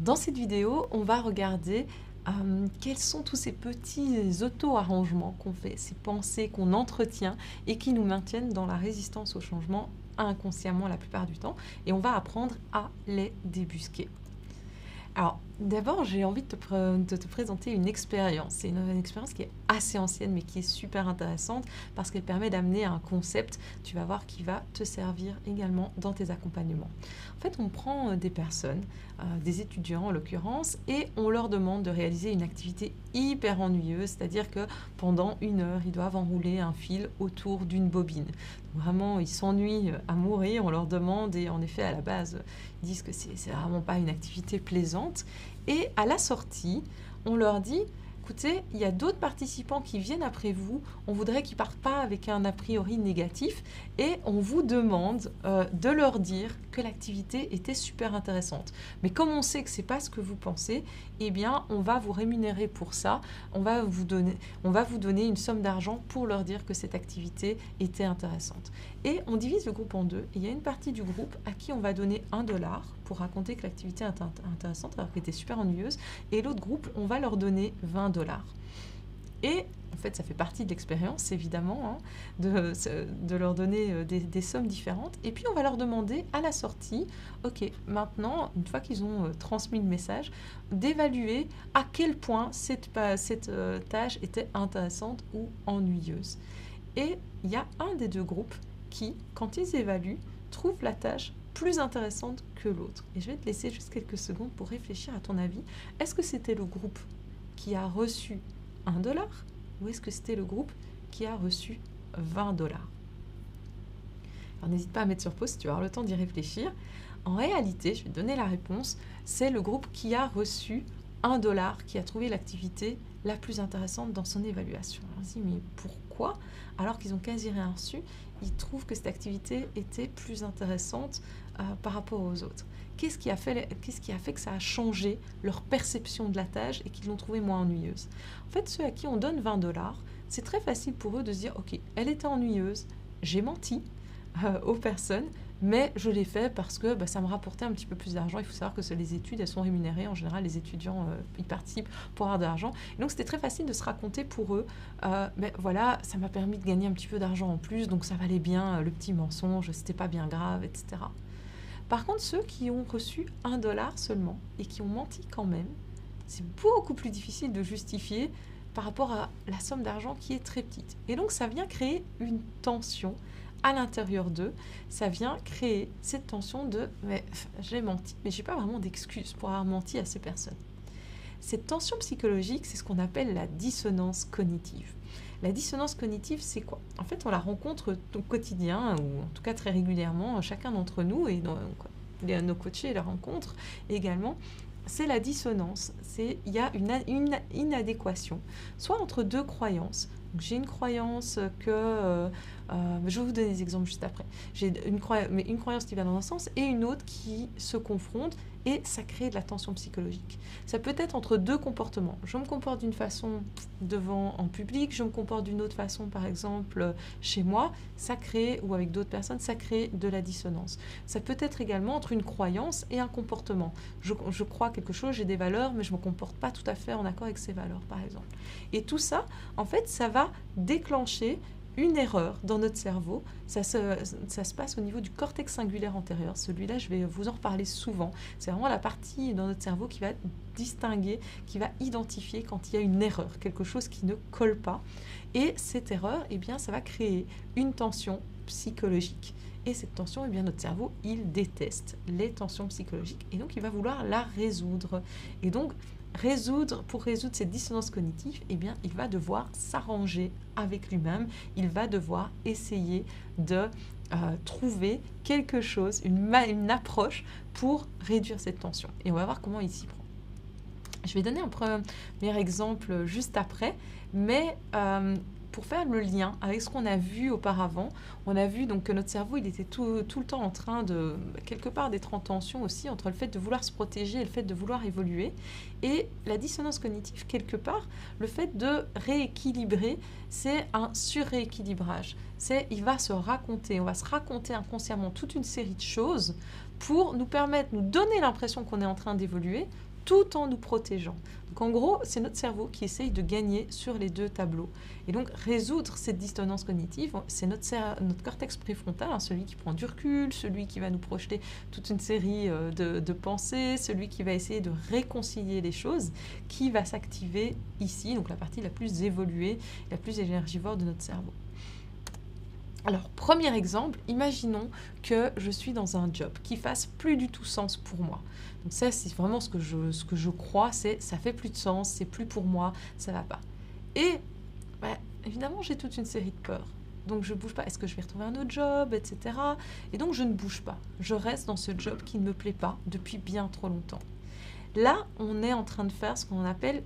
Dans cette vidéo, on va regarder quels sont tous ces petits auto-arrangements qu'on fait, ces pensées qu'on entretient et qui nous maintiennent dans la résistance au changement inconsciemment la plupart du temps. Et on va apprendre à les débusquer. Alors, d'abord, j'ai envie de te présenter une expérience. C'est une expérience qui est assez ancienne, mais qui est super intéressante parce qu'elle permet d'amener un concept, tu vas voir, qui va te servir également dans tes accompagnements. En fait, on prend des personnes, des étudiants en l'occurrence, et on leur demande de réaliser une activité hyper ennuyeuse, c'est-à-dire que pendant 1 heure, ils doivent enrouler un fil autour d'une bobine. Vraiment, ils s'ennuient à mourir, on leur demande, et en effet, à la base, ils disent que c'est vraiment pas une activité plaisante. Et à la sortie, on leur dit, écoutez, il y a d'autres participants qui viennent après vous, on voudrait qu'ils partent pas avec un a priori négatif, et on vous demande de leur dire que l'activité était super intéressante. Mais comme on sait que c'est pas ce que vous pensez, eh bien, on va vous rémunérer pour ça, on va vous donner une somme d'argent pour leur dire que cette activité était intéressante. Et on divise le groupe en deux, et il y a une partie du groupe à qui on va donner 1 $ pour raconter que l'activité est intéressante alors qu'elle était super ennuyeuse, et l'autre groupe, on va leur donner 20 $. Et en fait, ça fait partie de l'expérience, évidemment, de leur donner des sommes différentes. Et puis, on va leur demander à la sortie, ok, maintenant, une fois qu'ils ont transmis le message, d'évaluer à quel point cette tâche était intéressante ou ennuyeuse. Et il y a un des deux groupes qui, quand ils évaluent, trouve la tâche plus intéressante que l'autre. Et je vais te laisser juste quelques secondes pour réfléchir à ton avis. Est-ce que c'était le groupe qui a reçu 1 $ ou est-ce que c'était le groupe qui a reçu 20 $? Alors n'hésite pas à mettre sur pause si tu vas avoir le temps d'y réfléchir. En réalité, je vais te donner la réponse, c'est le groupe qui a reçu 1 $ qui a trouvé l'activité la plus intéressante dans son évaluation. Alors, on se dit, mais pourquoi, alors qu'ils ont quasi rien reçu, ils trouvent que cette activité était plus intéressante par rapport aux autres? Qu'est-ce qui a fait que ça a changé leur perception de la tâche et qu'ils l'ont trouvée moins ennuyeuse? En fait, ceux à qui on donne 20 $, c'est très facile pour eux de se dire, ok, elle était ennuyeuse, j'ai menti aux personnes, mais je l'ai fait parce que ça me rapportait un petit peu plus d'argent. Il faut savoir que les études, elles sont rémunérées. En général, les étudiants, ils participent pour avoir de l'argent. Et donc, c'était très facile de se raconter pour eux. Mais voilà, ça m'a permis de gagner un petit peu d'argent en plus, donc ça valait bien le petit mensonge, c'était pas bien grave, etc. Par contre, ceux qui ont reçu 1 $ seulement et qui ont menti quand même, c'est beaucoup plus difficile de justifier par rapport à la somme d'argent qui est très petite. Et donc, ça vient créer une tension à l'intérieur d'eux, ça vient créer cette tension de « mais j'ai menti, mais j'ai pas vraiment d'excuse pour avoir menti à ces personnes ». Cette tension psychologique, c'est ce qu'on appelle la dissonance cognitive. La dissonance cognitive, c'est quoi? En fait, on la rencontre au quotidien, ou en tout cas très régulièrement, chacun d'entre nous, et nos coachés la rencontrent également. C'est la dissonance, il y a une inadéquation, soit entre deux croyances. Donc, j'ai une croyance que, je vais vous donner des exemples juste après, j'ai une croyance qui va dans un sens et une autre qui se confrontent, et ça crée de la tension psychologique. Ça peut être entre deux comportements. Je me comporte d'une façon en public, je me comporte d'une autre façon, par exemple, chez moi, ça crée, ou avec d'autres personnes, ça crée de la dissonance. Ça peut être également entre une croyance et un comportement. Je crois quelque chose, j'ai des valeurs, mais je ne me comporte pas tout à fait en accord avec ces valeurs, par exemple. Et tout ça, en fait, ça va déclencher une erreur dans notre cerveau. Ça se passe au niveau du cortex singulaire antérieur. Celui-là, je vais vous en reparler souvent. C'est vraiment la partie dans notre cerveau qui va distinguer, qui va identifier quand il y a une erreur, quelque chose qui ne colle pas. Et cette erreur, eh bien, ça va créer une tension psychologique. Et cette tension, eh bien, notre cerveau, il déteste les tensions psychologiques. Et donc, il va vouloir la résoudre. Et donc, pour résoudre cette dissonance cognitive, eh bien, il va devoir s'arranger avec lui-même, il va devoir essayer de trouver quelque chose, une approche pour réduire cette tension. Et on va voir comment il s'y prend. Je vais donner un premier exemple juste après, mais pour faire le lien avec ce qu'on a vu auparavant, on a vu donc que notre cerveau, il était tout le temps en train de, quelque part, d'être en tension aussi entre le fait de vouloir se protéger et le fait de vouloir évoluer. Et la dissonance cognitive, quelque part, le fait de rééquilibrer, c'est un surrééquilibrage. On va se raconter inconsciemment toute une série de choses pour nous permettre, nous donner l'impression qu'on est en train d'évoluer tout en nous protégeant. Donc en gros, c'est notre cerveau qui essaye de gagner sur les deux tableaux. Et donc résoudre cette dissonance cognitive, c'est notre cortex préfrontal, hein, celui qui prend du recul, celui qui va nous projeter toute une série de pensées, celui qui va essayer de réconcilier les choses, qui va s'activer ici, donc la partie la plus évoluée, la plus énergivore de notre cerveau. Alors, premier exemple, imaginons que je suis dans un job qui fasse plus du tout sens pour moi. Donc ça, c'est vraiment ce que je crois, c'est ça fait plus de sens, c'est plus pour moi, ça va pas. Et évidemment, j'ai toute une série de peurs. Donc je bouge pas. Est-ce que je vais retrouver un autre job, etc. Et donc je ne bouge pas. Je reste dans ce job qui ne me plaît pas depuis bien trop longtemps. Là, on est en train de faire ce qu'on appelle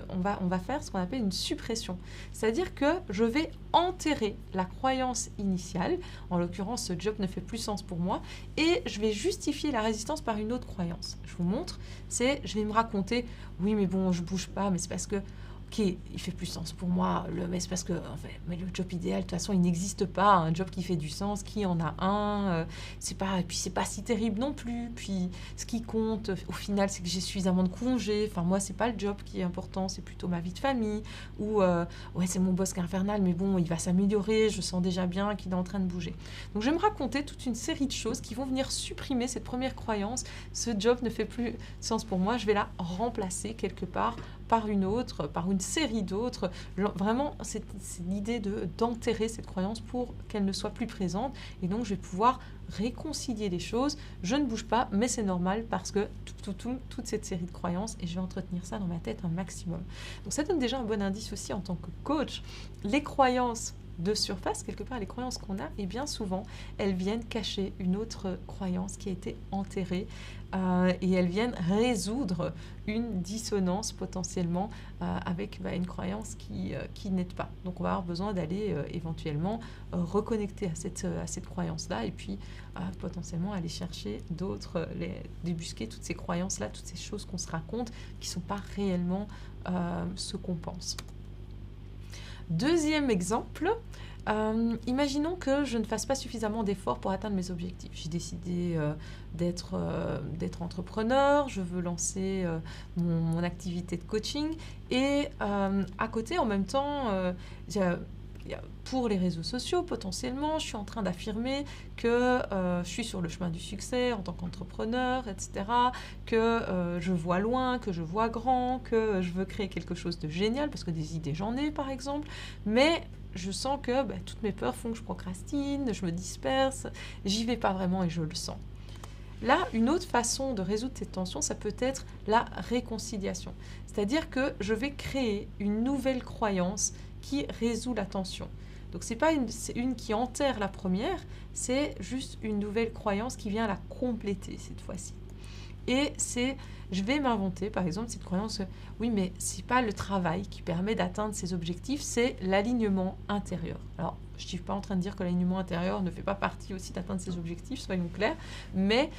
on va faire ce qu'on appelle une suppression. C'est-à-dire que je vais enterrer la croyance initiale, en l'occurrence ce job ne fait plus sens pour moi, et je vais justifier la résistance par une autre croyance. Je vous montre, je vais me raconter, oui mais bon je bouge pas, mais c'est parce que ok, il fait plus sens pour moi, mais c'est parce que mais le job idéal, de toute façon, il n'existe pas. Un job qui fait du sens, qui en a un, et puis c'est pas si terrible non plus. Puis ce qui compte, au final, c'est que j'ai suffisamment de congés. Enfin, moi, c'est pas le job qui est important, c'est plutôt ma vie de famille. Ou, ouais, c'est mon boss qui est infernal, mais bon, il va s'améliorer, je sens déjà bien qu'il est en train de bouger. Donc, je vais me raconter toute une série de choses qui vont venir supprimer cette première croyance. Ce job ne fait plus sens pour moi, je vais la remplacer quelque part par une autre, par une série d'autres. Vraiment, c'est l'idée d'enterrer cette croyance pour qu'elle ne soit plus présente. Et donc, je vais pouvoir réconcilier les choses. Je ne bouge pas, mais c'est normal parce que toute cette série de croyances, et je vais entretenir ça dans ma tête un maximum. Donc, ça donne déjà un bon indice aussi en tant que coach. Les croyances de surface, quelque part, les croyances qu'on a, et bien souvent, elles viennent cacher une autre croyance qui a été enterrée et elles viennent résoudre une dissonance potentiellement avec une croyance qui n'aide pas. Donc, on va avoir besoin d'aller éventuellement reconnecter à cette croyance-là et puis potentiellement aller chercher d'autres, débusquer toutes ces croyances-là, toutes ces choses qu'on se raconte qui ne sont pas réellement ce qu'on pense. Deuxième exemple, imaginons que je ne fasse pas suffisamment d'efforts pour atteindre mes objectifs. J'ai décidé d'être entrepreneur, je veux lancer mon activité de coaching et à côté, en même temps, pour les réseaux sociaux, potentiellement, je suis en train d'affirmer que je suis sur le chemin du succès en tant qu'entrepreneur, etc., que je vois loin, que je vois grand, que je veux créer quelque chose de génial, parce que des idées j'en ai par exemple, mais je sens que toutes mes peurs font que je procrastine, je me disperse, j'y vais pas vraiment et je le sens. Là, une autre façon de résoudre cette tension, ça peut être la réconciliation. C'est-à-dire que je vais créer une nouvelle croyance qui résout la tension. Donc, c'est pas une qui enterre la première, c'est juste une nouvelle croyance qui vient la compléter cette fois-ci. Et je vais m'inventer, par exemple, cette croyance, oui, mais c'est pas le travail qui permet d'atteindre ces objectifs, c'est l'alignement intérieur. Alors, je ne suis pas en train de dire que l'alignement intérieur ne fait pas partie aussi d'atteindre ses objectifs, soyons clairs, mais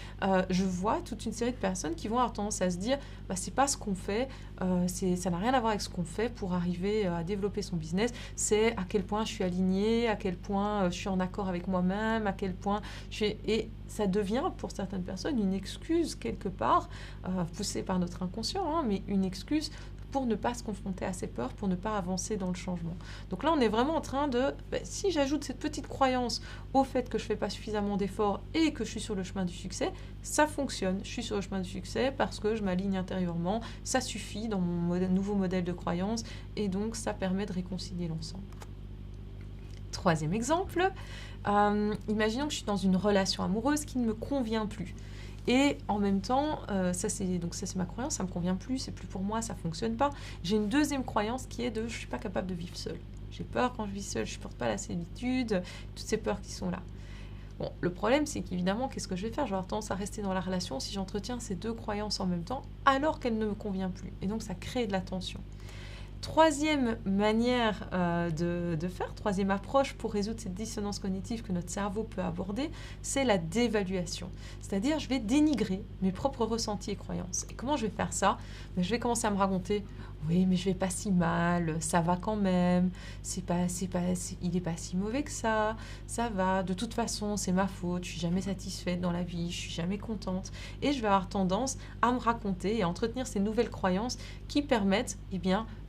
je vois toute une série de personnes qui vont avoir tendance à se dire c'est pas ce qu'on fait, ça n'a rien à voir avec ce qu'on fait pour arriver à développer son business, c'est à quel point je suis alignée, à quel point je suis en accord avec moi-même, à quel point je suis... Et ça devient pour certaines personnes une excuse quelque part, poussée par notre inconscient, mais une excuse pour ne pas se confronter à ses peurs, pour ne pas avancer dans le changement. Donc là, on est vraiment en train de... si j'ajoute cette petite croyance au fait que je ne fais pas suffisamment d'efforts et que je suis sur le chemin du succès, ça fonctionne. Je suis sur le chemin du succès parce que je m'aligne intérieurement. Ça suffit dans mon nouveau modèle de croyance et donc ça permet de réconcilier l'ensemble. Troisième exemple, imaginons que je suis dans une relation amoureuse qui ne me convient plus. Et en même temps, ça c'est ma croyance, ça ne me convient plus, c'est plus pour moi, ça ne fonctionne pas. J'ai une deuxième croyance qui est je ne suis pas capable de vivre seule. J'ai peur quand je vis seule, je ne supporte pas la solitude, toutes ces peurs qui sont là. Bon, le problème, c'est qu'évidemment, qu'est-ce que je vais faire ? Je vais avoir tendance à rester dans la relation si j'entretiens ces deux croyances en même temps, alors qu'elles ne me conviennent plus. Et donc, ça crée de la tension. Troisième manière de faire, troisième approche pour résoudre cette dissonance cognitive que notre cerveau peut aborder, c'est la dévaluation. C'est-à-dire, je vais dénigrer mes propres ressentis et croyances. Et comment je vais faire ça? Je vais commencer à me raconter, oui, mais je vais pas si mal, ça va quand même, il n'est pas si mauvais que ça va, de toute façon, c'est ma faute, je suis jamais satisfaite dans la vie, je suis jamais contente. Et je vais avoir tendance à me raconter et à entretenir ces nouvelles croyances qui permettent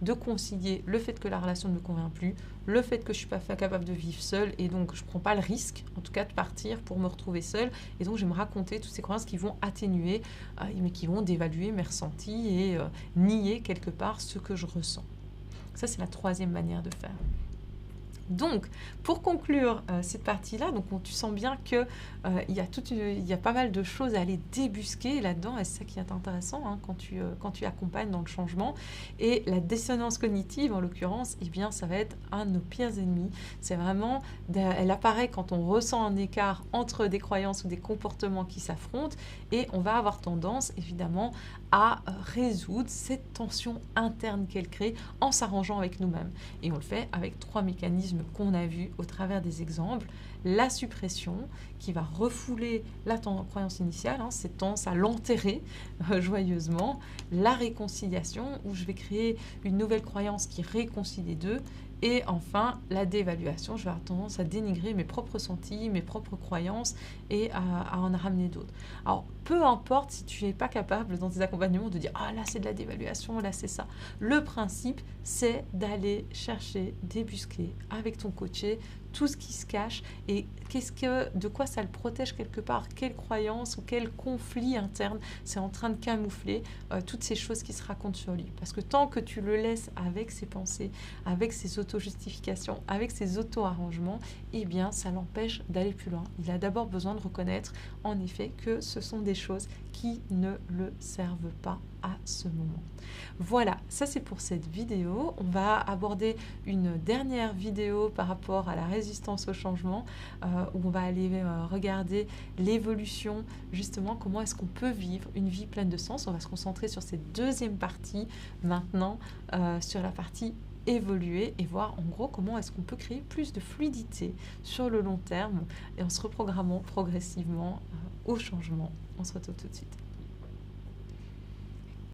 de concilier le fait que la relation ne me convient plus, le fait que je ne suis pas capable de vivre seule et donc je ne prends pas le risque, en tout cas, de partir pour me retrouver seule. Et donc, je vais me raconter toutes ces croyances qui vont atténuer, mais qui vont dévaluer mes ressentis et nier quelque part ce que je ressens. Ça, c'est la troisième manière de faire. Donc, pour conclure cette partie-là, donc tu sens bien que il y a pas mal de choses à aller débusquer là-dedans, et c'est ça qui est intéressant quand tu accompagnes dans le changement. Et la dissonance cognitive, en l'occurrence, ça va être un de nos pires ennemis. C'est vraiment, elle apparaît quand on ressent un écart entre des croyances ou des comportements qui s'affrontent, et on va avoir tendance, évidemment, à résoudre cette tension interne qu'elle crée en s'arrangeant avec nous-mêmes. Et on le fait avec 3 mécanismes qu'on a vus au travers des exemples. La suppression, qui va refouler la croyance initiale, cette tendance à l'enterrer joyeusement. La réconciliation, où je vais créer une nouvelle croyance qui réconcilie les deux. Et enfin, la dévaluation, je vais avoir tendance à dénigrer mes propres ressentis, mes propres croyances et à en ramener d'autres. Alors, peu importe si tu n'es pas capable dans tes accompagnements de dire « Ah, là, c'est de la dévaluation, là, c'est ça ». Le principe, c'est d'aller chercher, débusquer avec ton coaché tout ce qui se cache et de quoi ça le protège quelque part, quelle croyance ou quel conflit interne c'est en train de camoufler toutes ces choses qui se racontent sur lui. Parce que tant que tu le laisses avec ses pensées, avec ses auto-justifications, avec ses auto-arrangements, ça l'empêche d'aller plus loin. Il a d'abord besoin de reconnaître en effet que ce sont des choses qui ne le servent pas à ce moment. Voilà, ça c'est pour cette vidéo. On va aborder une dernière vidéo par rapport à la résistance au changement où on va aller regarder l'évolution, justement comment est-ce qu'on peut vivre une vie pleine de sens. On va se concentrer sur cette deuxième partie maintenant, sur la partie évoluer et voir en gros comment est-ce qu'on peut créer plus de fluidité sur le long terme et en se reprogrammant progressivement au changement. On se retrouve tout de suite.